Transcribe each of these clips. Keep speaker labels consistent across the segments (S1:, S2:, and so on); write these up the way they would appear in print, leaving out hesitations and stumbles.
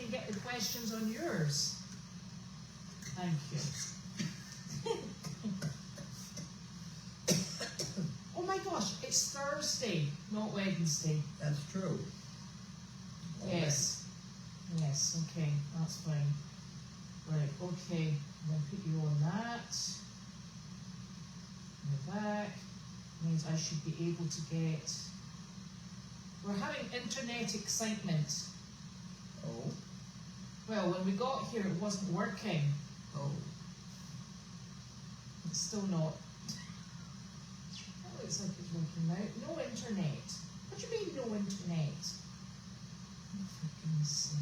S1: and get the questions on yours. Thank you. Oh my gosh, it's Thursday, not Wednesday.
S2: That's true.
S1: Yes. Yes, okay, that's fine. Right, okay, I'm going to put you on that. You're back. Means I should be able to get... We're having internet excitement.
S2: Oh.
S1: Well, when we got here, it wasn't working.
S2: Oh.
S1: It's still not. That looks like it's working now. No internet. What do you mean, no internet? Oh, for goodness sake.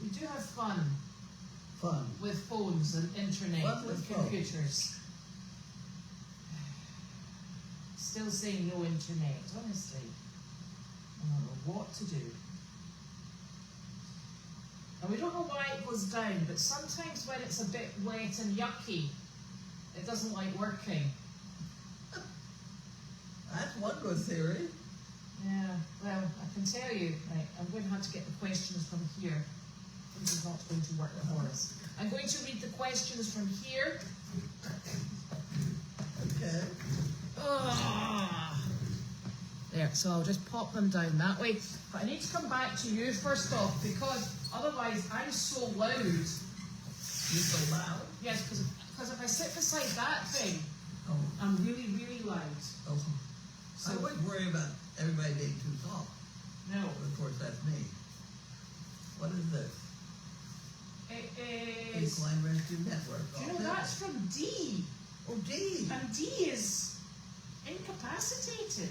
S1: We do have fun.
S2: Fun.
S1: With phones and internet,
S2: Fun
S1: with computers. Still saying no internet, honestly. I don't know what to do. And we don't know why it goes down, but sometimes when it's a bit wet and yucky, it doesn't like working.
S2: That's one good theory.
S1: Yeah, well, I can tell you, right, I'm going to have to get the questions from here. This is not going to work for us. I'm going to read the questions from here.
S2: Okay.
S1: There, so I'll just pop them down that way. But I need to come back to you first off, because otherwise I'm so loud.
S2: You're so loud?
S1: Yes, because if I sit beside that thing,
S2: Oh.
S1: I'm really, really loud.
S2: Oh.
S1: So,
S2: I wouldn't worry about everybody being too soft.
S1: no.
S2: But of course, that's me. What is this?
S1: It is...
S2: Equine Rescue Network.
S1: Do you know, that's from D.
S2: Oh, D.
S1: And D is incapacitated.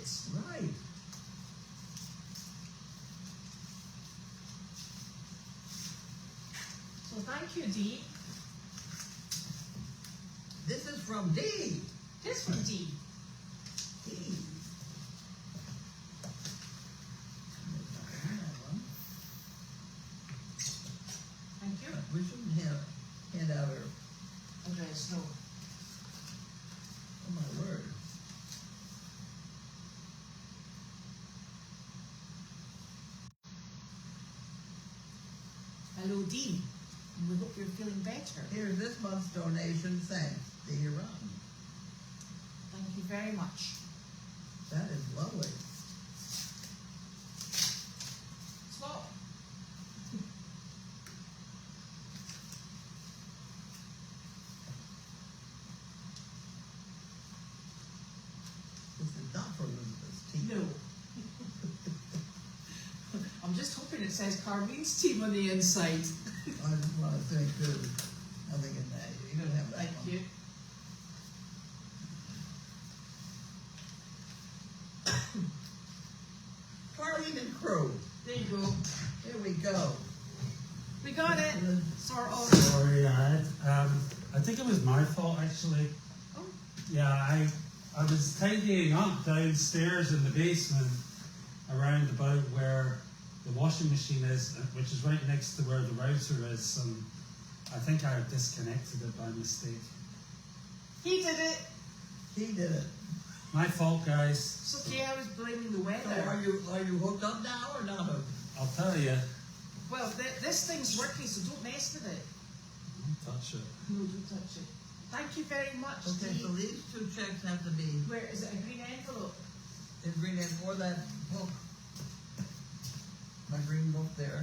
S2: Right.
S1: So thank you, D.
S2: This is from D.
S1: It is from D.
S2: D.
S1: Thank you.
S2: We shouldn't hand out our...
S1: Andreas, no.
S2: Oh, my word.
S1: Hello, D. And we hope you're feeling better.
S2: Here's this month's donation. Thanks, D. Ron.
S1: Thank you very much.
S2: That is lovely.
S1: Swap.
S2: This is not for Elizabeth's team.
S1: No. I'm just hoping it says Carlene's team on the inside.
S2: I just want to say, too, nothing in that. You don't have that
S1: Thank
S2: one.
S1: you.
S2: Carlene and crew.
S1: There you go.
S2: Here we go.
S1: We got it. Sort of.
S3: Sorry, I think it was my fault actually.
S1: Oh.
S3: Yeah, I was tidying up downstairs in the basement around about where the washing machine is, which is right next to where the router is, and I think I disconnected it by mistake.
S1: He did it.
S2: He did it.
S3: My fault, guys.
S1: It's okay, I was blaming the
S2: So
S1: weather.
S2: are you hooked up now or not hooked?
S3: I'll tell you.
S1: Well, this thing's working, so don't mess with it.
S3: Don't touch it.
S1: No, don't touch it. Thank you very much,
S2: Okay,
S1: Dee.
S2: so these two checks have to be
S1: Where is it? A green envelope?
S2: in green and for that book. My green book there.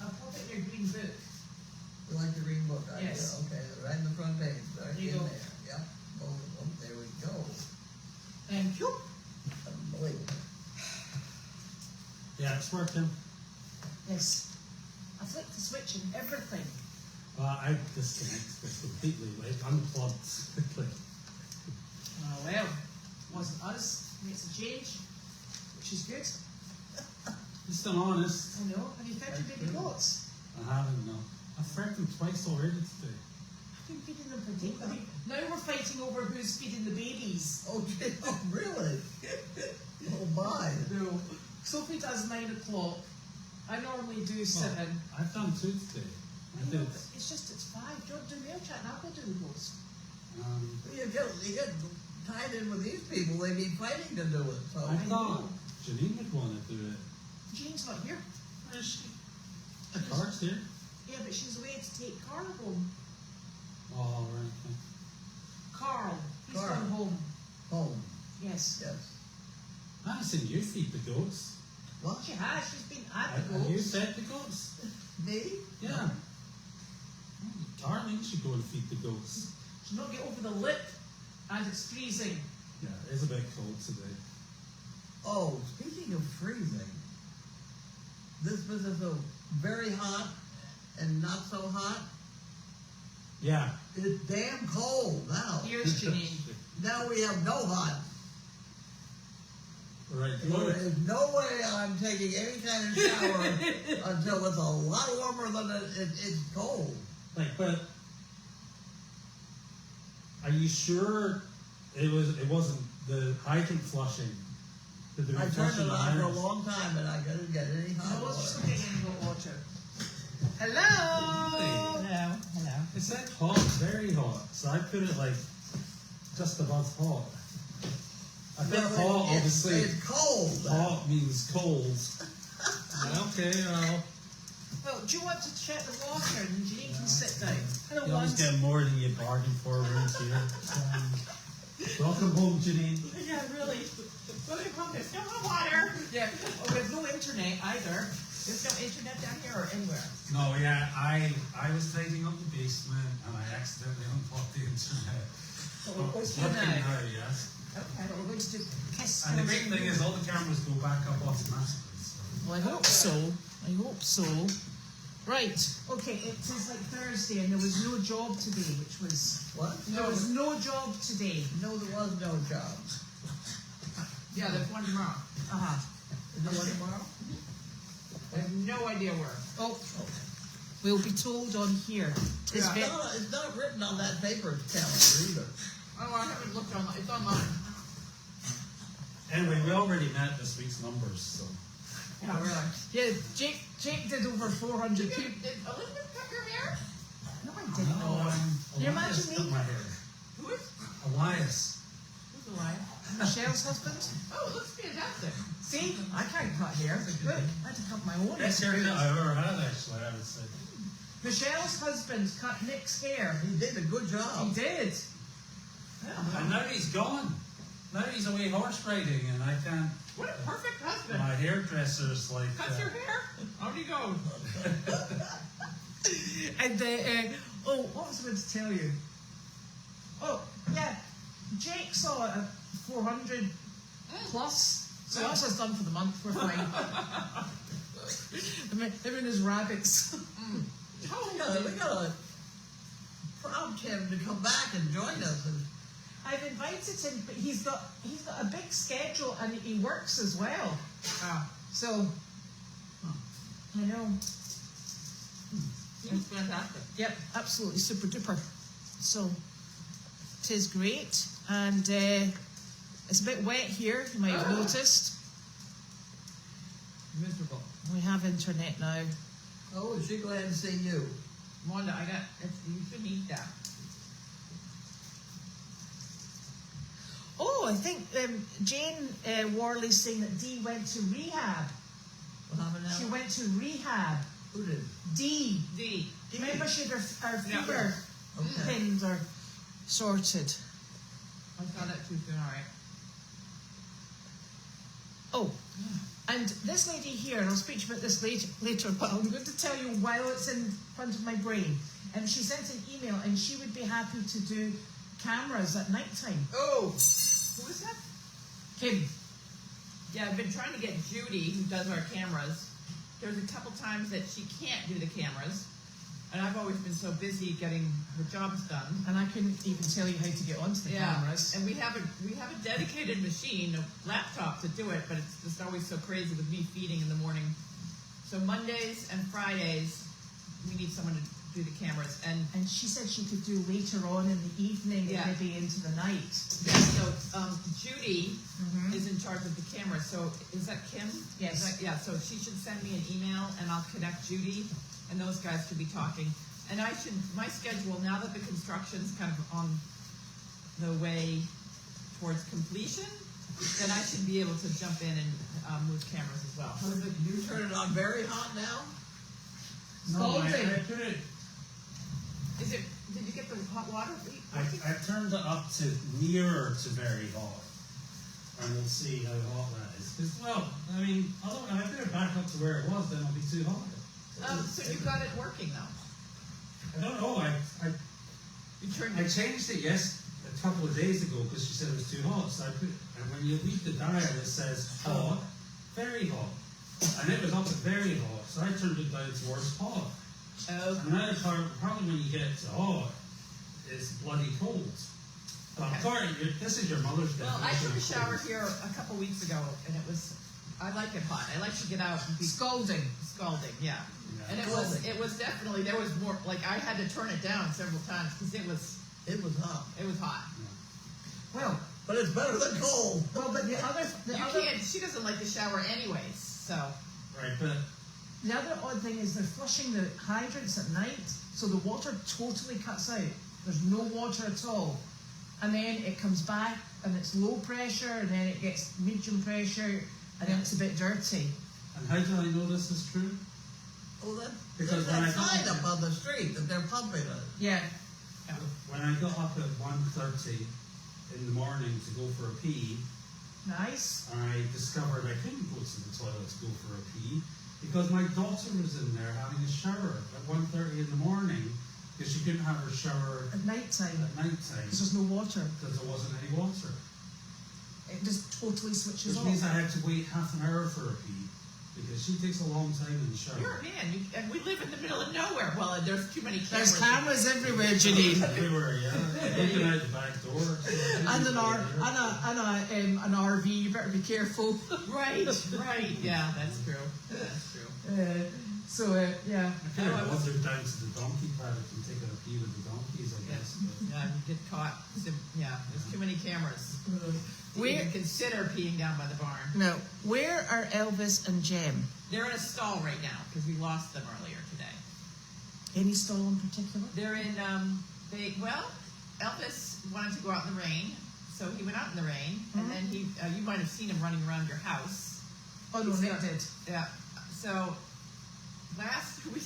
S1: I'll pop it in your green book.
S2: You like the green book idea?
S1: Yes.
S2: Okay, right in the front page, right
S1: There you
S2: in
S1: go.
S2: there. Yep, both of them. There we go.
S1: Thank you.
S2: Unbelievable.
S3: Yeah, it's working.
S1: Yes. I flicked the switch and everything.
S3: I disconnected it completely, like unplugged quickly.
S1: Oh well, wasn't us. Makes a change, which is good.
S3: Just an honest.
S1: I know. Have you fed your baby goats?
S3: I haven't, no. I've fed them twice already today.
S1: I've been feeding them for days. I mean, now we're fighting over who's feeding the babies.
S2: Oh, really? Oh my.
S1: No. Sophie does 9 o'clock. I normally do 7.
S3: Well, I've done 2 today. I
S1: I know,
S3: did.
S1: but it's just, it's 5. Do you want to do mail chat and I'll go do the goats?
S2: You get tied in with these people, they'd be fighting to do it, so.
S3: I thought Janine would want to do it.
S1: Jane's not here.
S3: Where is she? The car's here.
S1: Yeah, but she's away to take Carl home.
S3: Oh, right. Okay.
S1: Carl, he's
S2: Carl.
S1: gone home.
S2: Home,
S1: Yes.
S2: yes.
S3: I seen you feed the goats.
S2: What?
S1: She has. She's been at the
S3: Have you
S1: goats.
S3: fed the goats?
S2: Me?
S3: Yeah. Carlene should go and feed the goats.
S1: She's not get over the lip, and it's freezing.
S3: Yeah, it is a bit cold today.
S2: Oh, speaking of freezing, this business of very hot and not so hot,
S3: Yeah.
S2: it's damn cold now.
S1: Here's Janine.
S2: Now we have no hot.
S3: Right.
S2: There is no way I'm taking any kind of shower until it's a lot warmer than it's cold.
S3: Like, but are you sure it wasn't the hydrant flushing? That they were
S2: I turned
S3: flushing
S2: it
S3: the
S2: on for a
S3: hydrants?
S2: long time and I couldn't get any hot
S1: No,
S2: water.
S1: she's not getting any hot water. Hello. Hello. Hello.
S3: It said hot, very hot. So I put it like just above hot. I think
S2: No,
S3: hot, obviously.
S2: It's cold.
S3: Hot means cold. Okay, well,
S1: Well, do you want to check the water and Janine can sit down? I don't
S3: you always
S1: want.
S3: get more than you bargained for around here. Welcome home, Janine.
S1: Yeah, really. Welcome home. There's no hot water. Yeah. Oh, we have no internet either. There's no internet down here or anywhere.
S3: No, yeah, I was tidying up the basement and I accidentally unplugged the internet.
S1: So we're going to do
S3: Working
S1: now.
S3: now, yes.
S1: Okay, well, we're going to do kiss.
S3: And the great thing is all the cameras go back up automatically. So.
S1: Well, I hope so. I hope so. Right. Okay, it is like Thursday and there was no job today, which was...
S2: What?
S1: There was no job today.
S2: No, there was no job.
S1: Yeah, there's one tomorrow. Uh-huh.
S2: Is there one tomorrow?
S1: I have no idea where. Oh, we'll be told on here.
S2: It's not written on that paper calendar either.
S1: Oh, I haven't looked on. It's online.
S3: Anyway, we already met this week's numbers, so.
S1: Yeah, really. Yeah, Jake did over 400 people. Did Elizabeth cut your hair? No, I didn't.
S3: Oh,
S1: You
S3: Elias
S1: imagine
S3: cut
S1: me?
S3: my hair.
S1: Who is?
S3: Elias.
S1: Who's the lion? Michelle's husband? Oh, it looks fantastic. See, I can't cut hair. Good. I had to cut my own.
S3: Best haircut I've ever had, actually, I would say.
S1: Michelle's husband cut Nick's hair.
S2: He did a good job.
S1: He did.
S3: And now he's gone. Now he's away horse riding, and I can't.
S1: What a perfect husband.
S3: My hairdresser's like.
S1: Cuts your hair? Out he goes. And what was I going to tell you? Oh, yeah. Jake saw a 400 plus. So that's us done for the month. We're fine. Him and his rabbits.
S2: Oh, we gotta prompt him to come back and join us.
S1: I've invited him, but he's got a big schedule and he works as well. So I know. He's fantastic. Yep, absolutely super duper. So it is great, and it's a bit wet here. You might have noticed. Miserable. We have internet now.
S2: Oh, is she glad to see you?
S1: Wanda, you shouldn't eat that. Oh, I think Jane Warley's saying that Dee went to rehab.
S2: What happened now?
S1: She went to rehab.
S2: Who did?
S1: Dee. Remember she had her fever
S2: Okay.
S1: things are sorted. I saw that too soon, alright. Oh, and this lady here, and I'll speak to you about this later, but I'm going to tell you while it's in front of my brain. And she sent an email, and she would be happy to do cameras at night time.
S4: Oh, who is that?
S1: Kim.
S4: Yeah, I've been trying to get Judy, who does our cameras. There's a couple times that she can't do the cameras, and I've always been so busy getting her jobs done.
S1: And I couldn't even tell you how to get onto the cameras.
S4: And we have a dedicated machine, a laptop to do it, but it's just always so crazy with me feeding in the morning. So Mondays and Fridays, we need someone to do the cameras. And
S1: she said she could do later on in the evening,
S4: Yeah.
S1: maybe into the night.
S4: yeah, so Judy is in charge of the camera. So is that Kim?
S1: Yes.
S4: Yeah, so she should send me an email and I'll connect Judy and those guys should be talking. And my schedule, now that the construction's kind of on the way towards completion, then I should be able to jump in and move cameras as well.
S2: So you turn it on very hot now?
S3: No, I
S1: Goldy.
S3: put it.
S4: Did you get the hot water?
S3: I turned it up to nearer to very hot, and we'll see how hot that is. Because, well, I mean, I put it back up to where it was, then it'll be too hot.
S4: So you got it working though.
S3: I don't know.
S4: You turned
S3: I changed it a couple of days ago because she said it was too hot. So I put, and when you read the dial, it says hot, very hot, and it was up at very hot. So I turned it down towards hot.
S4: Oh,
S3: And then probably when you get to hot, it's bloody cold. But
S4: Okay.
S3: Corey, this is your mother's
S4: well, I
S3: definition
S4: took a
S3: of
S4: shower
S3: cold.
S4: here a couple weeks ago, and it was. I like it hot. I like to get out and be
S1: Scalding.
S4: scalding. Yeah.
S3: Yeah.
S4: And it was definitely, there was more, like I had to turn it down several times because it was hot.
S1: Well,
S2: But it's better than cold.
S1: well, but the other
S4: She doesn't like the shower anyways, so.
S3: Right, but
S1: the other odd thing is they're flushing the hydrants at night, so the water totally cuts out. There's no water at all. And then it comes back and it's low pressure, and then it gets medium pressure, and then it's a bit dirty.
S3: and how do I know this is true?
S2: Oh,
S3: Because
S2: there's
S3: when
S2: that
S3: I got
S2: sign
S3: up
S2: up on the street that they're pumping it.
S1: Yeah.
S3: When I got up at 1:30 in the morning to go for a pee,
S1: Nice.
S3: I discovered I couldn't go to the toilet to go for a pee because my daughter was in there having a shower at 1:30 in the morning because she couldn't have her shower
S1: At night time,
S3: at night time
S1: because there's no water.
S3: because there wasn't any water.
S1: It just totally switches
S3: Which
S1: off.
S3: means I had to wait half an hour for a pee because she takes a long time in the shower.
S4: You're a man, and we live in the middle of nowhere. Well, and there's too many cameras.
S1: There's cameras everywhere, Janine.
S3: Everywhere, yeah. Looking out the back door.
S1: And an RV, you better be careful.
S4: Right. Yeah, that's true. That's true.
S1: Yeah.
S3: I could have wandered down to the donkey paddock and taken a pee with the donkeys, I guess. But
S4: Yeah, you get caught. Yeah, there's too many cameras. You
S1: Where-
S4: even consider peeing down by the barn.
S1: Now, where are Elvis and Jem?
S4: They're in a stall right now because we lost them earlier today.
S1: Any stall in particular?
S4: They're in, Elvis wanted to go out in the rain, so he went out in the rain, and then you might have seen him running around your house.
S1: Oh, no, Nick did.
S4: Yeah, so last week,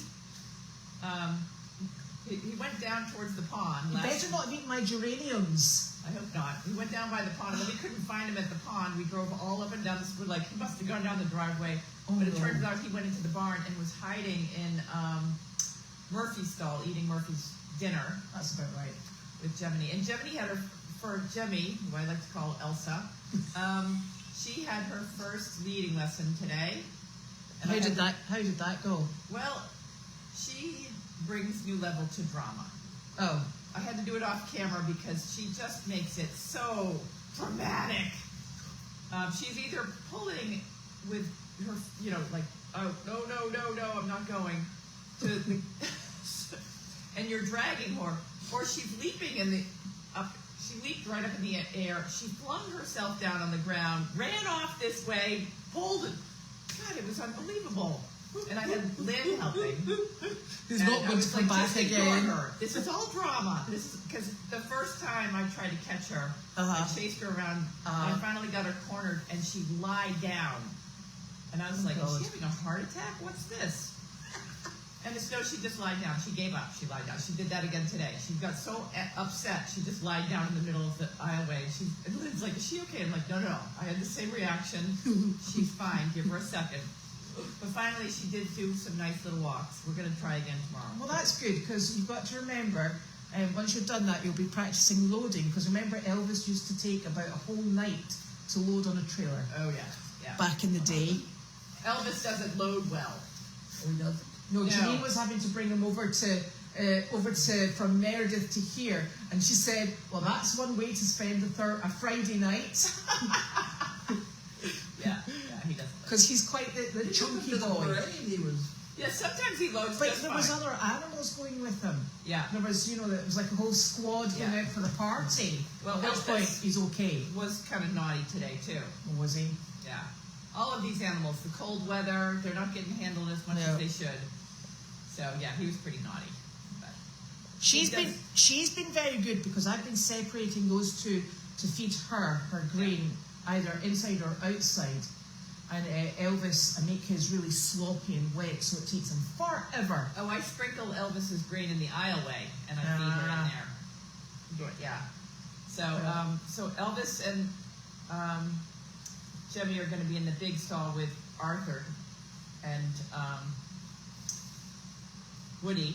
S4: he went down towards the pond.
S1: You better not eat my geraniums.
S4: I hope not. We went down by the pond, and then we couldn't find him at the pond. We drove all up and down. We're like, he must have gone down the driveway.
S1: Oh,
S4: but it
S1: no.
S4: turns out he went into the barn and was hiding in Murphy's stall, eating Murphy's dinner
S1: That's about right.
S4: with Gemini. And Gemini had for Jemmy, who I like to call Elsa, she had her first reading lesson today. And
S1: How did that go?
S4: Well, she brings new level to drama.
S1: Oh.
S4: I had to do it off camera because she just makes it so dramatic. She's either pulling with her, like, oh, no, I'm not going to the, and you're dragging her, or she's leaping she leaped right up in the air, she flung herself down on the ground, ran off this way, pulled it. God, it was unbelievable. And I had Lynn helping.
S1: Who's not going to come back
S4: just ignore
S1: again.
S4: her. This is all drama. This is because the first time I tried to catch her, I chased her around, and I finally got her cornered, and she lied down. And I was like, is she having a heart attack? What's this? And no, she just lied down. She gave up. She lied down. She did that again today. She got so upset, she just lied down in the middle of the aisleway. And Lynn's like, is she okay? I'm like, no. I had the same reaction. She's fine. Give her a second. But finally, she did do some nice little walks. We're going to try again tomorrow.
S1: Well, that's good, because you've got to remember, once you've done that, you'll be practicing loading, because remember, Elvis used to take about a whole night to load on a trailer
S4: Oh, yeah.
S1: back in the day.
S4: Elvis doesn't load well.
S2: Oh, he doesn't?
S1: No,
S4: No.
S1: Janine was having to bring him over to from Meredith to here, and she said, well, that's one way to spend a Friday night,
S4: Yeah, he doesn't.
S1: because he's quite the chunky boy.
S2: He was.
S4: Yeah, sometimes he loads
S1: But
S4: just
S1: there
S4: fine.
S1: was other animals going with him.
S4: Yeah.
S1: There was, it was like a whole squad going
S4: Yeah.
S1: out for the party.
S4: Well,
S1: At which
S4: Elvis
S1: point, he's okay.
S4: was kind of naughty today, too.
S1: Or was he?
S4: Yeah. All of these animals, the cold weather, they're not getting handled as much
S1: No.
S4: as they should. So, yeah, he was pretty naughty. But
S1: She's
S4: He
S1: been very good, because I've been separating those two to feed her grain, either inside or outside. And Elvis, I make his really sloppy and wet, so it takes him forever.
S4: Oh, I sprinkle Elvis's grain in the aisleway, and I feed her in there. Good, yeah. So Elvis and Jemmy are going to be in the big stall with Arthur and Woody,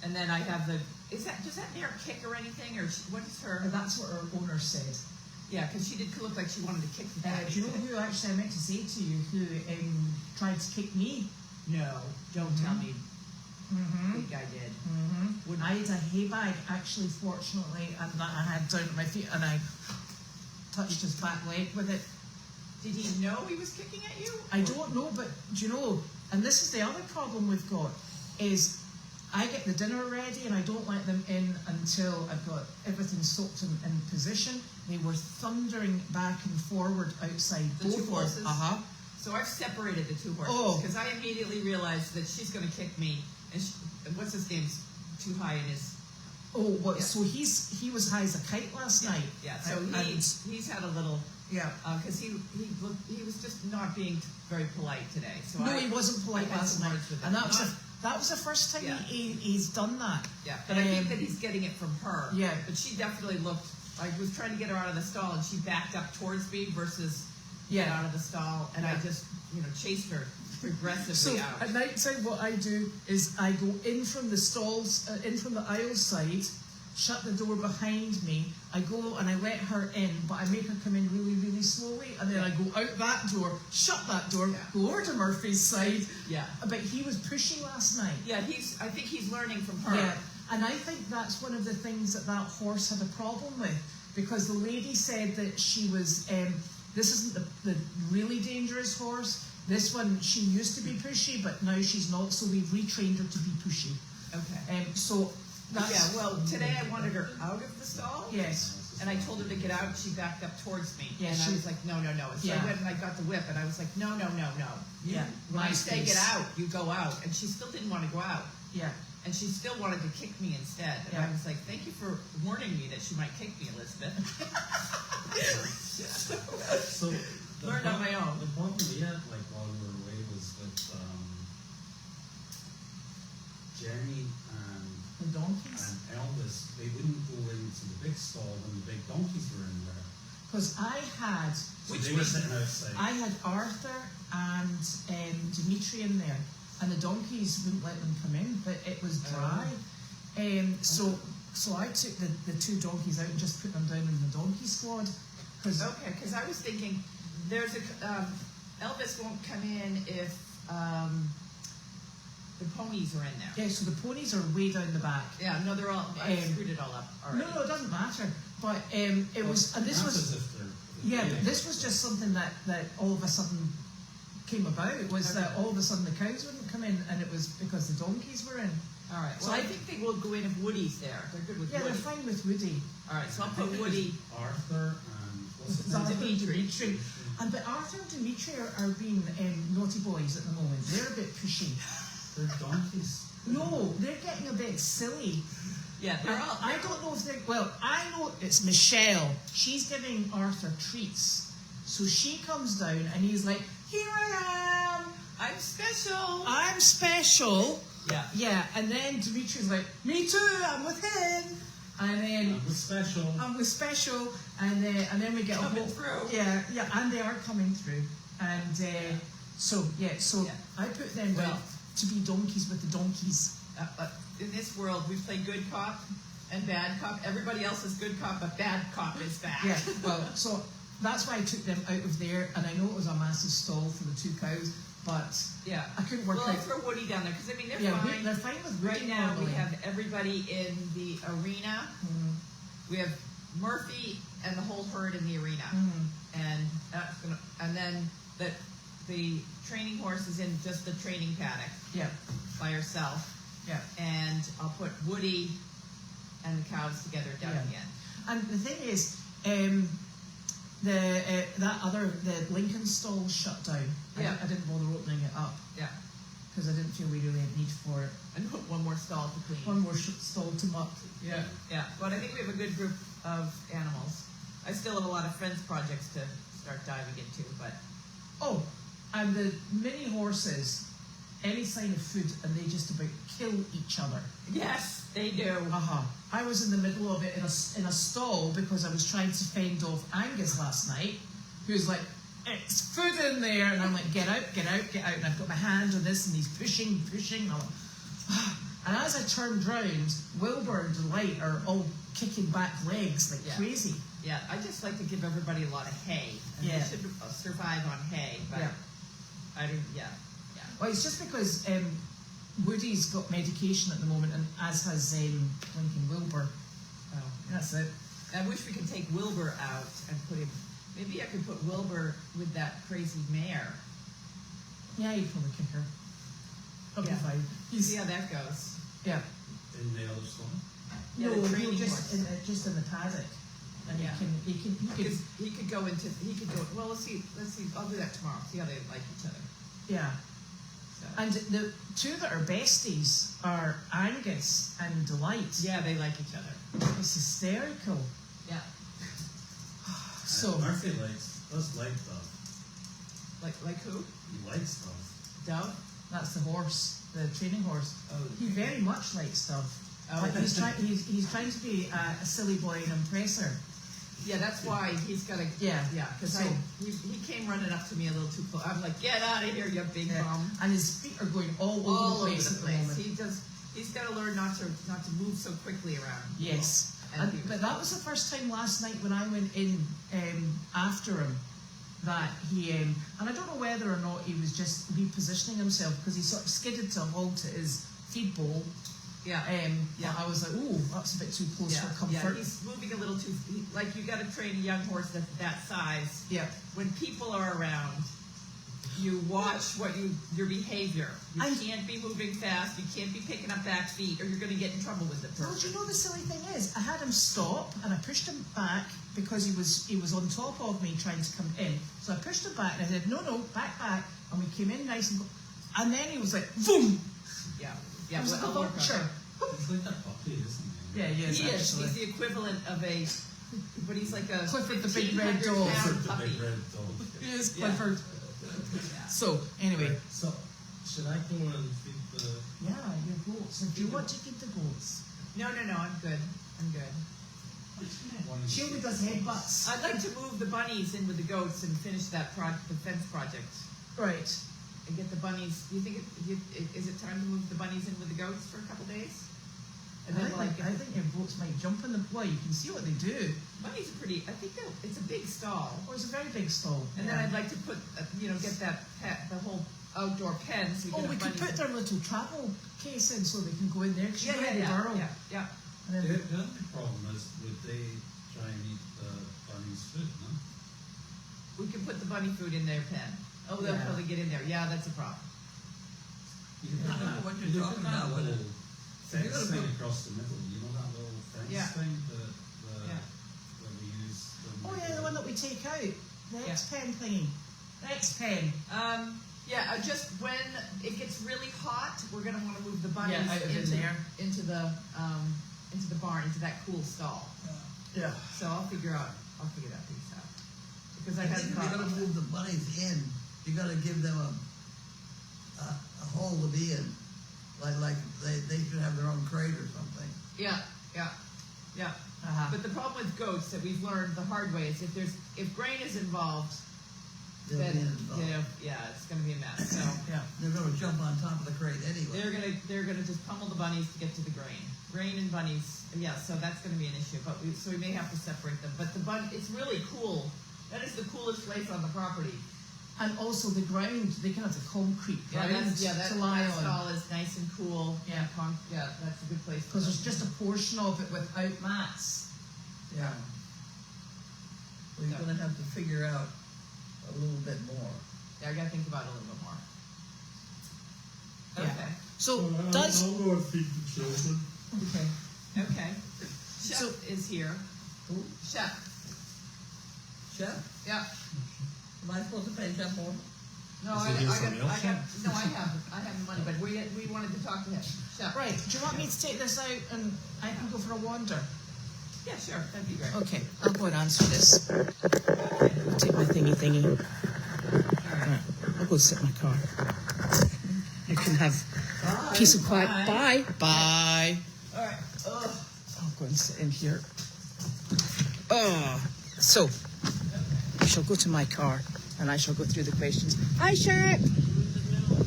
S4: and then I have does that mare kick or anything, or what is her?
S1: That's what her owner said.
S4: Yeah, because she did look like she wanted to kick the
S1: Do you know who actually I meant to say to you who tried to kick me?
S4: No, don't tell me. I think I did.
S1: I had a hay bag, actually, fortunately, and that I had down at my feet, and I touched his back leg with it.
S4: Did he know he was kicking at you?
S1: I don't know, but do you know, and this is the other problem we've got, is I get the dinner ready and I don't let them in until I've got everything soaked in position. They were thundering back and forward outside.
S4: The two horses?
S1: So
S4: I've separated the two horses because I immediately realized that she's going to kick me. And what's his name's too high in his...
S1: So he was high as a kite last night.
S4: Yeah, so he's had a little...
S1: Yeah.
S4: Because he was just not being very polite today. So
S1: he wasn't polite last night. And that was the first time he's done that.
S4: Yeah, but I think that he's getting it from her.
S1: Yeah.
S4: But she definitely looked... I was trying to get her out of the stall, and she backed up towards me versus get out of the stall, and I just, chased her aggressively out.
S1: So at night time, what I do is I go in from the stalls, in from the aisle side, shut the door behind me. I go and I let her in, but I make her come in really, really slowly, and then I go out that door, shut that door, go over to Murphy's side.
S4: Yeah.
S1: But he was pushy last night.
S4: Yeah, I think he's learning from her.
S1: Yeah. And I think that's one of the things that horse had a problem with, because the lady said that she was, this isn't the really dangerous horse. This one, she used to be pushy, but now she's not, so we've retrained her to be pushy.
S4: Okay.
S1: So that's...
S4: Yeah, well, today I wanted her out of the stall.
S1: Yes.
S4: And I told her to get out, and she backed up towards me.
S1: Yeah,
S4: and I was like, no. And so I went and I got the whip, and I was like, no.
S1: Yeah.
S4: When I say get out, you go out. And she still didn't want to go out.
S1: Yeah.
S4: And she still wanted to kick me instead. And I was like, thank you for warning me that she might kick me, Elizabeth.
S3: So
S4: learned on my own.
S3: The problem we had, while we were away, was with Jenny
S1: the donkeys.
S3: And Elvis. They wouldn't go into the big stall when the big donkeys were in there.
S1: Because I had...
S3: So they were sitting outside. I
S1: had Arthur and Dimitri in there. And the donkeys wouldn't let them come in, but it was dry. So I took the two donkeys out and just put them down in the donkey squad. Because
S4: I was thinking, there's Elvis won't come in if the ponies are in there.
S1: Yeah, so the ponies are way down the back.
S4: Yeah, no, they're all, I screwed it all up already.
S1: No, it doesn't matter. But it was, and this was, but this was just something that all of a sudden came about, was that all of a sudden the cows wouldn't come in, and it was because the donkeys were in.
S4: All right. So I think they will go in if Woody's there. They're good with Woody.
S1: Yeah, they're fine with Woody.
S4: All right, so I'll put Woody.
S3: Arthur and
S1: Dimitri. But Arthur and Dimitri are being naughty boys at the moment. They're a bit pushy.
S3: They're donkeys.
S1: No, they're getting a bit silly.
S4: Yeah,
S1: I don't know if they're... Well, I know it's Michelle. She's giving Arthur treats. So she comes down and he's like, here I am.
S4: I'm special.
S1: I'm special.
S4: Yeah.
S1: Yeah, and then Dimitri's like, me too, I'm with him. And then...
S3: I'm with special.
S1: I'm with special. And then we get
S4: coming through.
S1: Yeah, and they are coming through. And so I put them down to be donkeys with the donkeys.
S4: In this world, we play good cop and bad cop. Everybody else is good cop, but bad cop is bad.
S1: Yeah, well, so that's why I took them out of there, and I know it was a massive stall for the two cows, but I couldn't work out.
S4: Well, I'll throw Woody down there, because they're fine.
S1: They're fine with Woody.
S4: Right now, we have everybody in the arena.
S1: Mm-hmm.
S4: We have Murphy and the whole herd in the arena.
S1: Mm-hmm.
S4: And then the training horse is in just the training paddock.
S1: Yeah.
S4: By herself.
S1: Yeah.
S4: And I'll put Woody and the cows together down again.
S1: And the thing is, the Lincoln stall shut down.
S4: Yeah.
S1: I didn't bother opening it up.
S4: Yeah.
S1: Because I didn't feel we really had need for it.
S4: And put one more stall to clean.
S1: One more stall to muck.
S4: Yeah. Yeah. But I think we have a good group of animals. I still have a lot of fence projects to start diving into, but
S1: Oh, and the mini horses, any sign of food, and they just about kill each other.
S4: yes, they do.
S1: I was in the middle of it in a stall because I was trying to fend off Angus last night, who's like, it's food in there, and I'm like, get out, get out, get out, and I've got my hand on this, and he's pushing, and I'm like, and as I turned round, Wilbur and Delight are all kicking back legs like crazy.
S4: Yeah, I just like to give everybody a lot of hay. And they should survive on hay, but I didn't,
S1: Well, it's just because Woody's got medication at the moment, and as has Lincoln Wilbur.
S4: Oh.
S1: That's it.
S4: I wish we could take Wilbur out and put him, maybe I could put Wilbur with that crazy mare.
S1: Yeah, you'd probably kick her. That'll be fine.
S4: See how that goes.
S1: Yeah.
S3: In the other stall?
S4: Yeah,
S1: No,
S4: the training
S1: just in the paddock. And he could
S4: go into, well, let's see, I'll do that tomorrow, see how they like each other.
S1: Yeah.
S4: So.
S1: And the two that are besties are Angus and Delight.
S4: Yeah, they like each other.
S1: It's hysterical.
S4: Yeah.
S1: So
S3: Murphy does like Dove.
S4: Like who?
S3: He likes Dove.
S4: Dove?
S1: that's the horse, the training horse.
S4: Oh.
S1: He very much likes stuff.
S4: Oh,
S1: Like he's trying to be a silly boy and impress her.
S4: Yeah, that's why he's got to.
S1: Yeah.
S4: Because
S1: So-
S4: he came running up to me a little too close. I'm like, get out of here, you big bum.
S1: And his feet are going all over the place at the moment.
S4: He's got to learn not to move so quickly around.
S1: Yes.
S4: And
S1: But that was the first time last night when I went in after him that he, and I don't know whether or not he was just repositioning himself because he sort of skidded to a halt at his feed bowl.
S4: Yeah.
S1: But I was like, oh, that's a bit too close for comfort.
S4: Yeah, he's moving a little too. Like you got to train a young horse that's that size.
S1: Yeah.
S4: When people are around, you watch your behavior. You can't be moving fast. You can't be picking up back feet, or you're going to get in trouble with the person.
S1: Well, do you know the silly thing is, I had him stop and I pushed him back because he was on top of me trying to come in. So I pushed him back and I said, no, back, and we came in nice and then he was like, boom.
S4: Yeah.
S1: It was like a vulture.
S3: He's like a puppy, isn't he?
S1: Yeah, he is.
S4: He is.
S1: Actually.
S4: He's the equivalent of a, but he's like a
S1: Clifford the Big Red
S4: 1,500
S1: Dog.
S4: pound
S3: The
S4: puppy.
S3: big red dog.
S1: He is
S4: Yeah.
S1: Clifford.
S4: Yeah.
S1: So anyway,
S3: So, should I go and feed the...
S1: yeah, your goats. If you want to keep the goats,
S4: No, I'm good.
S1: Shielded does headbutts.
S4: I'd like to move the bunnies in with the goats and finish the fence project.
S1: Right.
S4: And get the bunnies. Do you think is it time to move the bunnies in with the goats for a couple days? And then
S1: I think your goats might jump in the. Well, you can see what they do.
S4: bunnies are pretty. I think it's a big stall.
S1: Oh, it's a very big stall.
S4: And then I'd like to put get that the whole outdoor pen. So
S1: we could put their little travel case in so they can go in there. Cause
S4: yeah.
S1: And then
S3: The only problem is, would they try and eat the bunny's food, no?
S4: We can put the bunny food in their pen. Oh, they'll
S1: Yeah.
S4: probably get in there. Yeah, that's a problem.
S3: You
S2: I don't know what you're
S3: you
S2: talking
S3: put that
S2: about with
S3: little
S2: it.
S3: fence
S2: You're gonna
S3: thing
S2: put-
S3: across the middle, you know that little fence
S4: Yeah.
S3: thing
S4: Yeah.
S3: that we use?
S1: oh yeah, the one that we take out. The X pen thingy. The X pen.
S4: Just when it gets really hot, we're gonna want to move the bunnies
S1: out of
S4: into
S1: there.
S4: the barn, into that cool stall.
S1: Yeah.
S4: So I'll figure that piece out. Because I
S2: I
S4: hadn't
S2: think if
S4: thought
S2: you're going
S4: about
S2: to move the bunnies in, you got to give them a hole to be in. Like they should have their own crate or something.
S4: Yeah.
S1: Uh-huh.
S4: But the problem with goats that we've learned the hard way is if grain is involved,
S2: They'll
S4: then
S2: be involved.
S4: it's gonna be a mess. So
S1: Yeah.
S2: They're going to jump on top of the crate anyway.
S4: they're gonna just pummel the bunnies to get to the grain. Grain and bunnies, so that's gonna be an issue. But we may have to separate them. But it's really cool. That is the coolest place on the property.
S1: And also the ground, they can have the concrete ground
S4: that
S1: to lie on.
S4: stall is nice and cool.
S1: Yeah.
S4: That's a good place.
S1: Because there's just a portion of it without mats.
S2: Yeah. Well, you're going to have to figure out a little bit more.
S4: Yeah, I gotta think about it a little bit more.
S1: Yeah.
S4: Okay.
S1: So
S3: I'll go and feed the children.
S4: Okay. Chef
S1: So-
S4: is here.
S2: Who?
S4: Chef.
S2: Chef?
S4: Yeah.
S2: Am I supposed to pay Chef more?
S4: No,
S3: Is
S4: I
S3: it here
S4: got
S3: somebody else?
S4: I have the money, but we wanted to talk to him. Chef.
S1: right, do you want me to take this out and I can go for a wander?
S4: Yeah, sure. That'd be great.
S1: Okay, I'll go and answer this. I'll take my thingy. Right, I'll go sit in my car. You can have peace and quiet. Bye. Bye.
S4: All right.
S1: I'll go and sit in here. So, I shall go to my car and I shall go through the questions. Hi, Shark.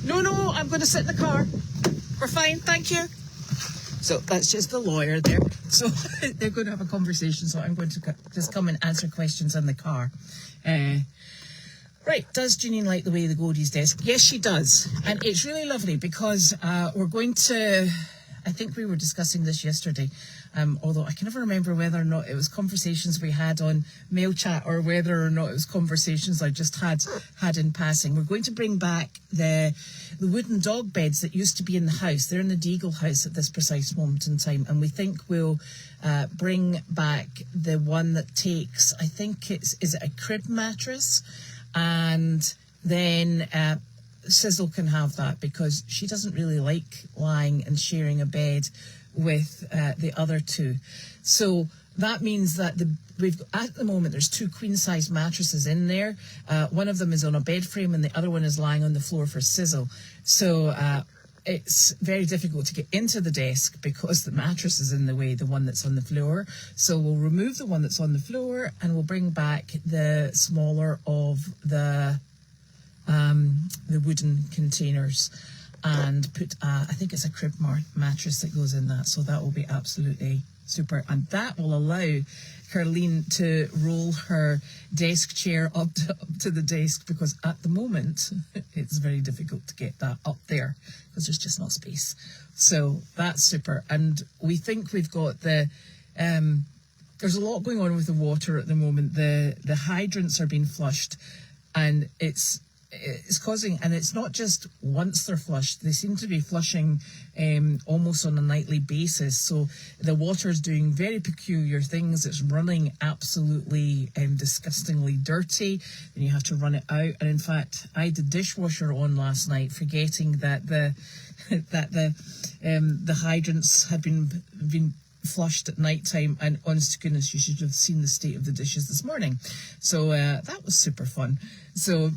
S1: No, I'm going to sit in the car. We're fine, thank you. So that's just the lawyer there. So they're going to have a conversation. So I'm going to just come and answer questions in the car. Right, does Janine like the way the Goldy's desk? Yes, she does. And it's really lovely because we're going to, I think we were discussing this yesterday, although I can never remember whether or not it was conversations we had on mail chat or whether or not it was conversations I just had in passing. We're going to bring back the wooden dog beds that used to be in the house. They're in the Deagle house at this precise moment in time. And we think we'll bring back the one that takes, I think is it a crib mattress? And then Sizzle can have that because she doesn't really like lying and sharing a bed with the other two. So that means that we've at the moment there's 2 queen-size mattresses in there. One of them is on a bed frame and the other one is lying on the floor for Sizzle. So it's very difficult to get into the desk because the mattress is in the way, the one that's on the floor. So we'll remove the one that's on the floor and we'll bring back the smaller of the wooden containers and put, I think it's a crib mattress that goes in that. So that will be absolutely super. And that will allow Carlene to roll her desk chair up to the desk because at the moment it's very difficult to get that up there because there's just not space. So that's super. And we think we've got there's a lot going on with the water at the moment. The hydrants are being flushed and it's causing, and it's not just once they're flushed, they seem to be flushing almost on a nightly basis. So the water's doing very peculiar things. It's running absolutely disgustingly dirty, and you have to run it out. And in fact, I had the dishwasher on last night, forgetting that the hydrants had been flushed at night time, and honest to goodness, you should have seen the state of the dishes this morning. So that was super fun. So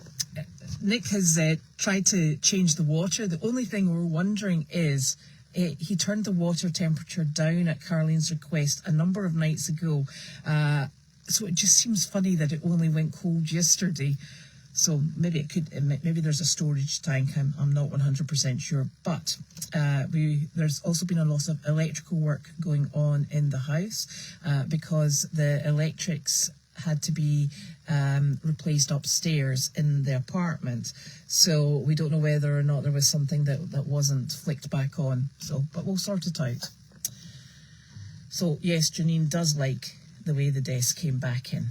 S1: Nick has tried to change the water. The only thing we're wondering is he turned the water temperature down at Carlene's request a number of nights ago. So it just seems funny that it only went cold yesterday. So maybe maybe there's a storage tank. I'm not 100% sure. But there's also been a lot of electrical work going on in the house because the electrics had to be replaced upstairs in the apartment. So we don't know whether or not there was something that wasn't flicked back on. So, but we'll sort it out. So yes, Janine does like the way the desk came back in.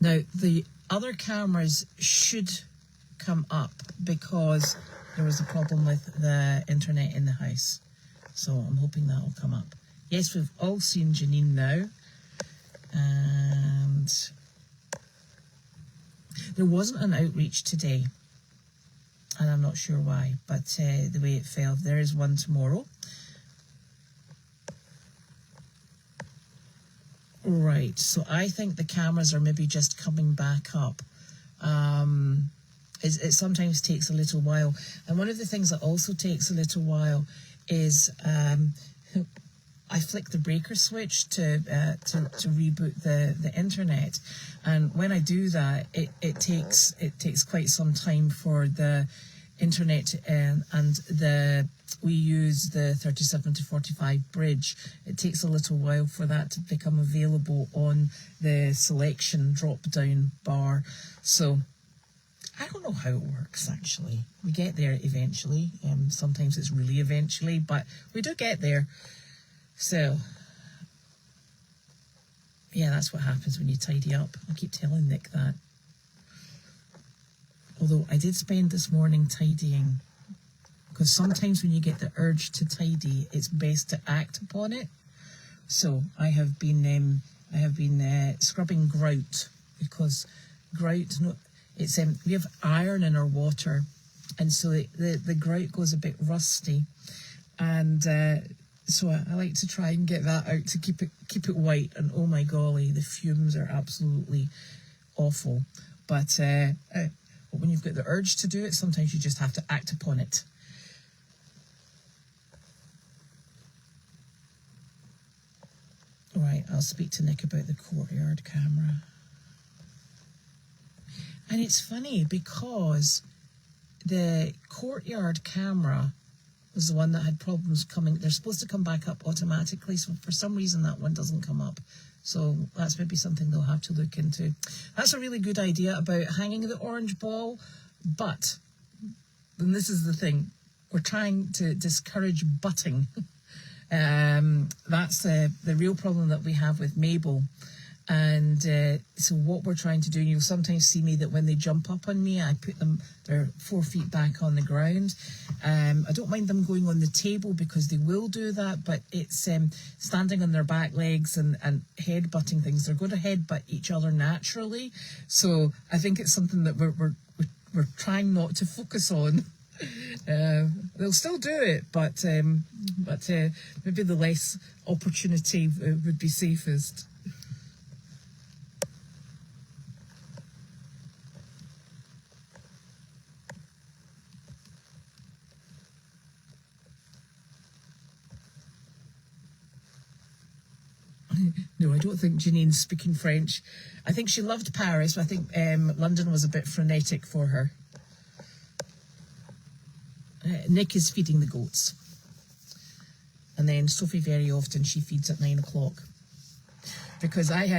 S1: Now, the other cameras should come up because there was a problem with the internet in the house. So I'm hoping that will come up. Yes, we've all seen Janine now. And there wasn't an outreach today. And I'm not sure why, but the way it fell, there is one tomorrow. Right, so I think the cameras are maybe just coming back up. It sometimes takes a little while. And one of the things that also takes a little while is I flick the breaker switch to reboot the internet. And when I do that, it takes quite some time for the internet and we use the 37 to 45 bridge. It takes a little while for that to become available on the selection drop-down bar. So I don't know how it works, actually. We get there eventually. Sometimes it's really eventually, but we do get there. So, yeah, that's what happens when you tidy up. I keep telling Nick that. Although I did spend this morning tidying, because sometimes when you get the urge to tidy, it's best to act upon it. So I have been scrubbing grout, because grout, we have iron in our water, and so the grout goes a bit rusty, and So I like to try and get that out to keep it white. And oh my golly, the fumes are absolutely awful. But when you've got the urge to do it, sometimes you just have to act upon it. Right, I'll speak to Nick about the courtyard camera. And it's funny because the courtyard camera was the one that had problems coming. They're supposed to come back up automatically, so for some reason that one doesn't come up. So that's maybe something they'll have to look into. That's a really good idea about hanging the orange ball, but, and this is the thing, we're trying to discourage butting. That's the real problem that we have with Mabel. And so what we're trying to do, you'll sometimes see me that when they jump up on me, I put them, they're 4 feet back on the ground. I don't mind them going on the table because they will do that, but it's standing on their back legs and head-butting things. They're going to head-butt each other naturally. So I think it's something that we're trying not to focus on. They'll still do it, but maybe the less opportunity would be safest. No, I don't think Janine's speaking French. I think she loved Paris, but I think London was a bit frenetic for her. Nick is feeding the goats. And then Sophie, very often, she feeds at 9 o'clock. Because I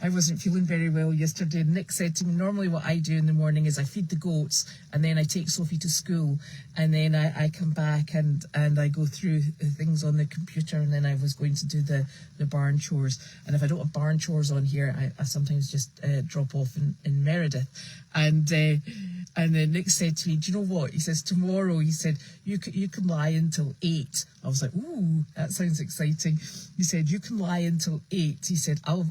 S1: wasn't feeling very well yesterday. And Nick said to me, normally what I do in the morning is I feed the goats and then I take Sophie to school. And then I come back and I go through things on the computer, and then I was going to do the barn chores. And if I don't have barn chores on here, I sometimes just drop off in Meredith. And then Nick said to me, do you know what? He says, tomorrow, he said, you can lie until 8. I was like, ooh, that sounds exciting. He said, you can lie until 8. He said, I'll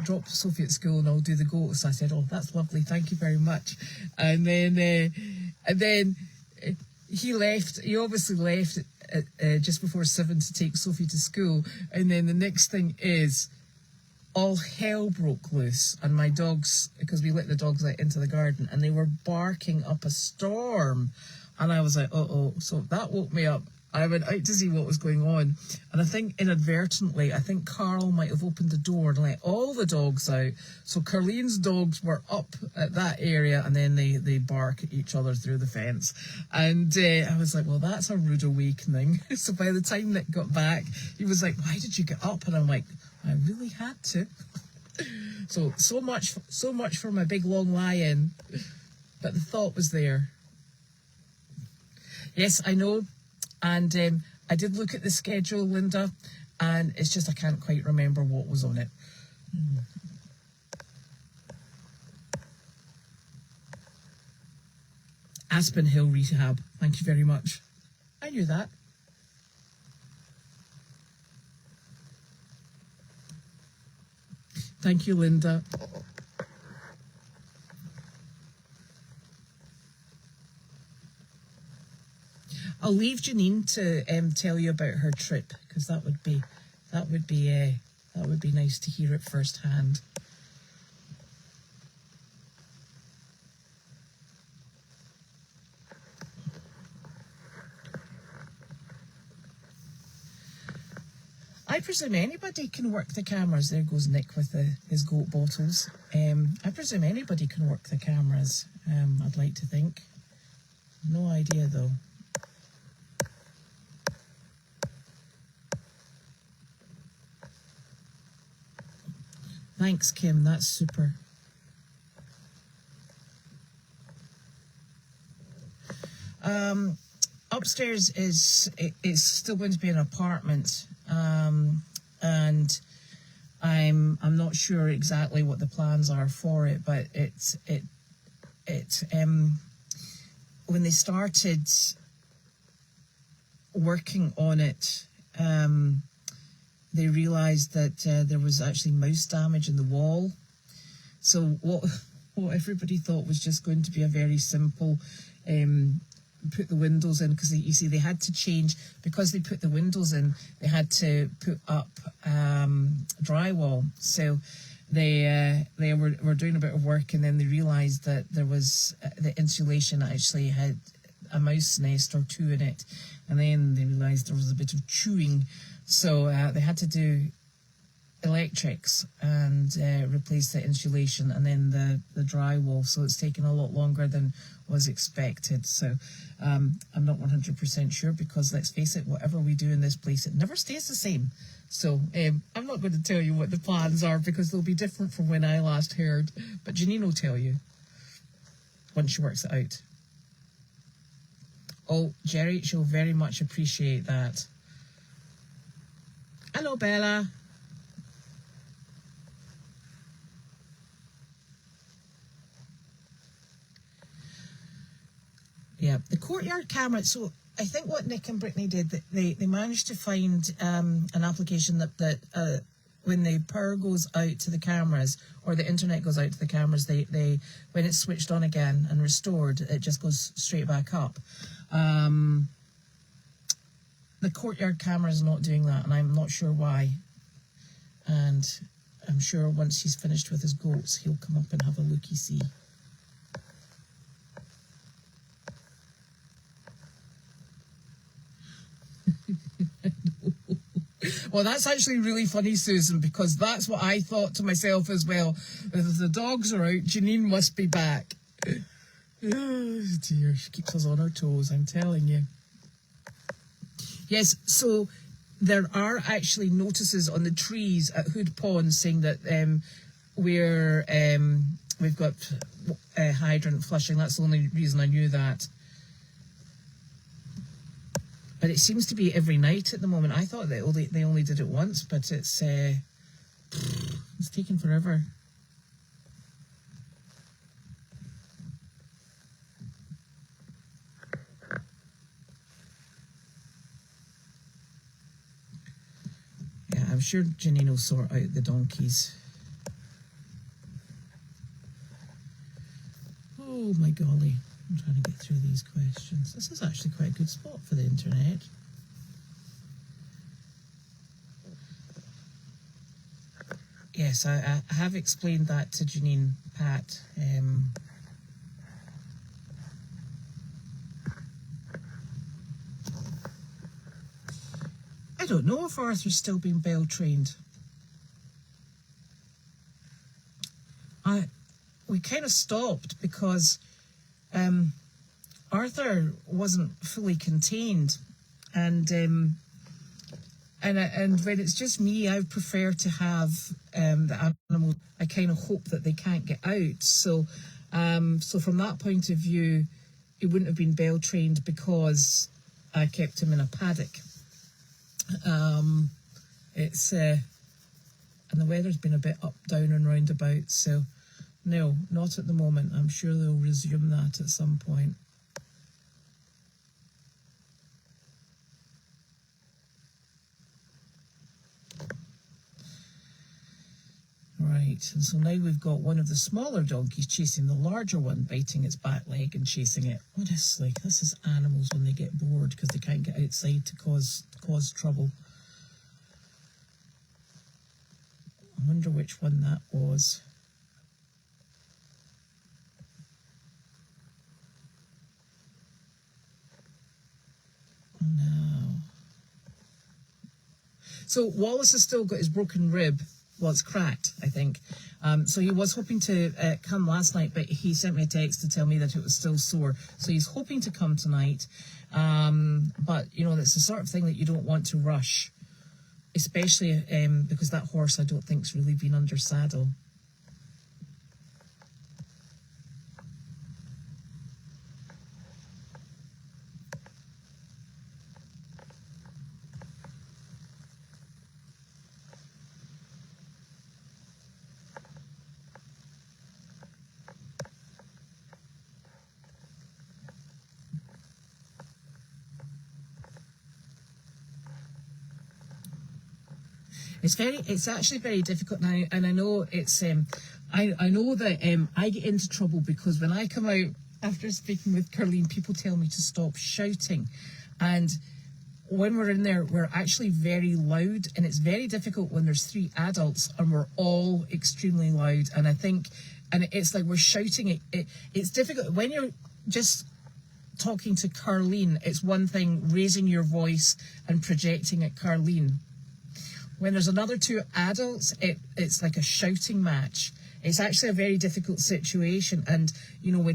S1: drop Sophie at school and I'll do the goats. I said, oh, that's lovely. Thank you very much. And then he left. He obviously left just before 7 to take Sophie to school. And then the next thing is, all hell broke loose, and my dogs, because we let the dogs out into the garden, and they were barking up a storm, and I was like, so that woke me up. I went out to see what was going on, and I think inadvertently, Carl might have opened the door and let all the dogs out, so Carlene's dogs were up at that area, and then they bark at each other through the fence, and I was like, well, that's a rude awakening. So by the time Nick got back, he was like, why did you get up? And I'm like, I really had to. So much for my big long lie-in, but the thought was there. Yes, I know, and I did look at the schedule, Linda, and it's just I can't quite remember what was on it. Aspen Hill Rehab, thank you very much. I knew that. Thank you, Linda. I'll leave Janine to tell you about her trip, because that would be nice to hear it firsthand. I presume anybody can work the cameras. There goes Nick with his goat bottles. I presume anybody can work the cameras, I'd like to think. No idea, though. Thanks, Kim. That's super. Upstairs is still going to be an apartment. And I'm not sure exactly what the plans are for it, but when they started working on it, they realized that there was actually mouse damage in the wall. So what everybody thought was just going to be a very simple put the windows in, because you see they had to change, because they put the windows in, they had to put up drywall. So they were doing a bit of work, and then they realised that there was the insulation actually had a mouse nest or two in it, and then they realised there was a bit of chewing, so they had to do electrics and replace the insulation and then the drywall. So it's taken a lot longer than was expected. So I'm not 100% sure, because let's face it, whatever we do in this place, it never stays the same. So I'm not going to tell you what the plans are, because they'll be different from when I last heard, but Janine will tell you once she works it out. Oh, Jerry, she'll very much appreciate that. Hello, Bella. Yeah, the courtyard camera. So I think what Nick and Brittany did, they managed to find an application that when the power goes out to the cameras, or the internet goes out to the cameras, they when it's switched on again and restored, it just goes straight back up. The courtyard camera is not doing that, and I'm not sure why. And I'm sure once he's finished with his goats, he'll come up and have a looky-see. Well, that's actually really funny, Susan, because that's what I thought to myself as well. If the dogs are out, Janine must be back. Oh dear, she keeps us on our toes, I'm telling you. Yes, so there are actually notices on the trees at Hood Pond saying that we've got hydrant flushing. That's the only reason I knew that. But it seems to be every night at the moment. I thought they only did it once, but it's taking forever. Yeah, I'm sure Janine will sort out the donkeys. Oh my golly. I'm trying to get through these questions. This is actually quite a good spot for the internet. Yes, I have explained that to Janine, Pat. I don't know if Arthur's still being bell trained. We kind of stopped because Arthur wasn't fully contained, and when it's just me, I prefer to have the animal. I kind of hope that they can't get out. So from that point of view, he wouldn't have been bell trained because I kept him in a paddock. It's and the weather's been a bit up, down, and roundabout. So no, not at the moment. I'm sure they'll resume that at some point. Right, and so now we've got one of the smaller donkeys chasing the larger one, biting its back leg and chasing it. Honestly, this is animals when they get bored because they can't get outside to cause trouble. I wonder which one that was. No. So Wallace has still got his broken rib. Well, it's cracked, I think. So he was hoping to come last night, but he sent me a text to tell me that it was still sore. So he's hoping to come tonight. But, you know, that's the sort of thing that you don't want to rush, especially because that horse I don't think's really been under saddle. It's actually very difficult now, and I know it's I know that I get into trouble because when I come out after speaking with Carlene, people tell me to stop shouting. And when we're in there, we're actually very loud, and it's very difficult when there's 3 adults and we're all extremely loud. And I think, and it's like we're shouting. It's difficult when you're just talking to Carlene. It's one thing raising your voice and projecting at Carlene. When there's another 2 adults, it's like a shouting match. It's actually a very difficult situation, and you know we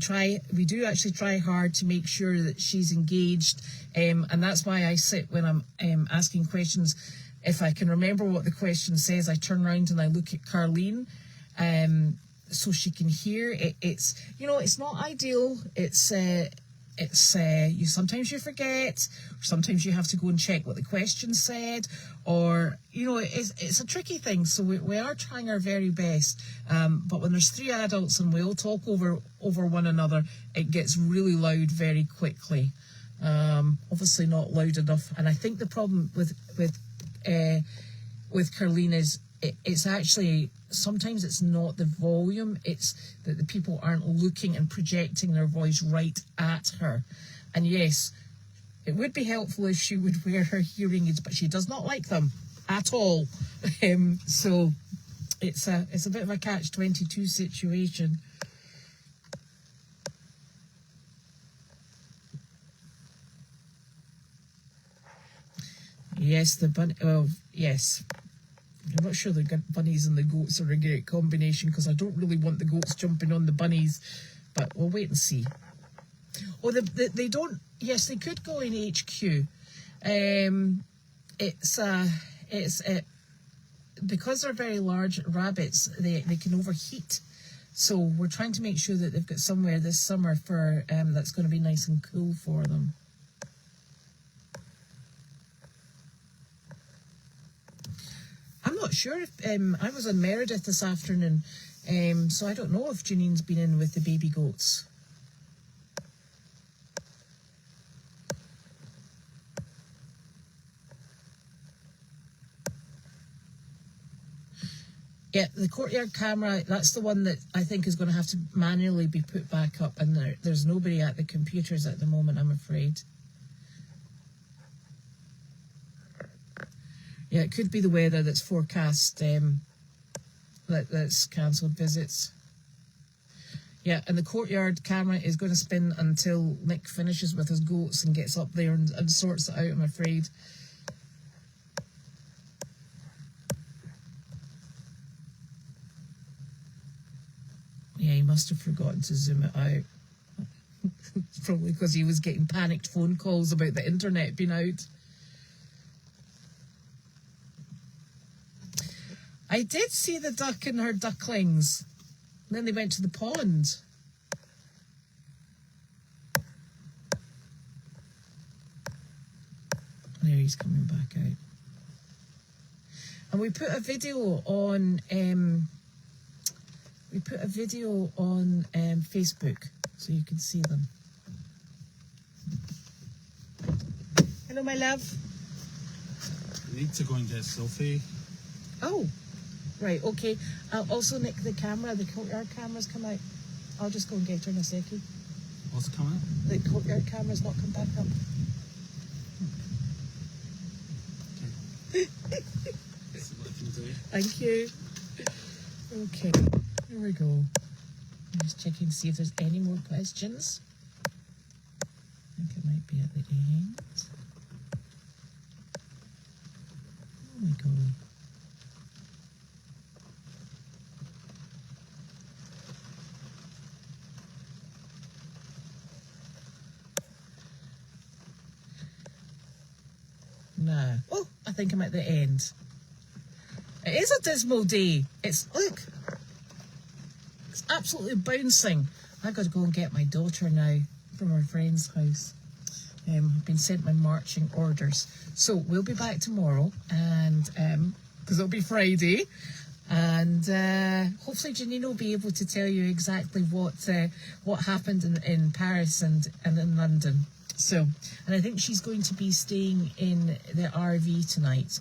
S1: do actually try hard to make sure that she's engaged, and that's why I sit when I'm asking questions. If I can remember what the question says, I turn around and I look at Carlene, so she can hear. It's it's not ideal. It's you sometimes you forget, or sometimes you have to go and check what the question said, or it's a tricky thing. So we are trying our very best, but when there's 3 adults and we all talk over one another, it gets really loud very quickly. Obviously not loud enough, and I think the problem with Carlene is it's actually sometimes it's not the volume, it's that the people aren't looking and projecting their voice right at her. And yes, it would be helpful if she would wear her hearing aids, but she does not like them at all. So it's a bit of a catch-22 situation. Yes, the bunny. Oh, yes. I'm not sure the bunnies and the goats are a great combination, because I don't really want the goats jumping on the bunnies, but we'll wait and see. Oh, they don't. Yes, they could go in HQ. Because they're very large rabbits, they can overheat. So we're trying to make sure that they've got somewhere this summer for that's going to be nice and cool for them. I'm not sure if I was in Meredith this afternoon, so I don't know if Janine's been in with the baby goats. Yeah, the courtyard camera, that's the one that I think is going to have to manually be put back up, and there's nobody at the computers at the moment, I'm afraid. Yeah, it could be the weather that's forecast, that's cancelled visits. Yeah, and the courtyard camera is going to spin until Nick finishes with his goats and gets up there and sorts it out, I'm afraid. Yeah, he must have forgotten to zoom it out. Probably because he was getting panicked phone calls about the internet being out. I did see the duck and her ducklings. And then they went to the pond. There he's coming back out. And we put a video on Facebook, so you can see them. Hello, my love.
S3: I need to go and get Sophie.
S1: Oh, right, okay. Also, Nick, the courtyard camera's come out. I'll just go and get her in a second.
S3: What's coming?
S1: The courtyard camera's not come back up.
S3: Okay. See what I can do.
S1: Thank you. Okay, here we go. I'm just checking to see if there's any more questions. I think it might be at the end. Oh my God. Nah. Oh, I think I'm at the end. It is a dismal day. Look. It's absolutely bouncing. I've got to go and get my daughter now from her friend's house. I've been sent my marching orders. So we'll be back tomorrow, and because it'll be Friday, and hopefully Janine will be able to tell you exactly what happened in Paris and in London. So, and I think she's going to be staying in the RV tonight,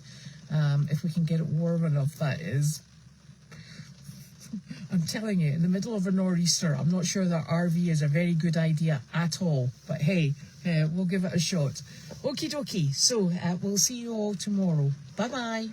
S1: if we can get it warm enough, that is. I'm telling you, in the middle of a nor'easter, I'm not sure that RV is a very good idea at all. But hey, we'll give it a shot. Okie dokie. So we'll see you all tomorrow. Bye-bye.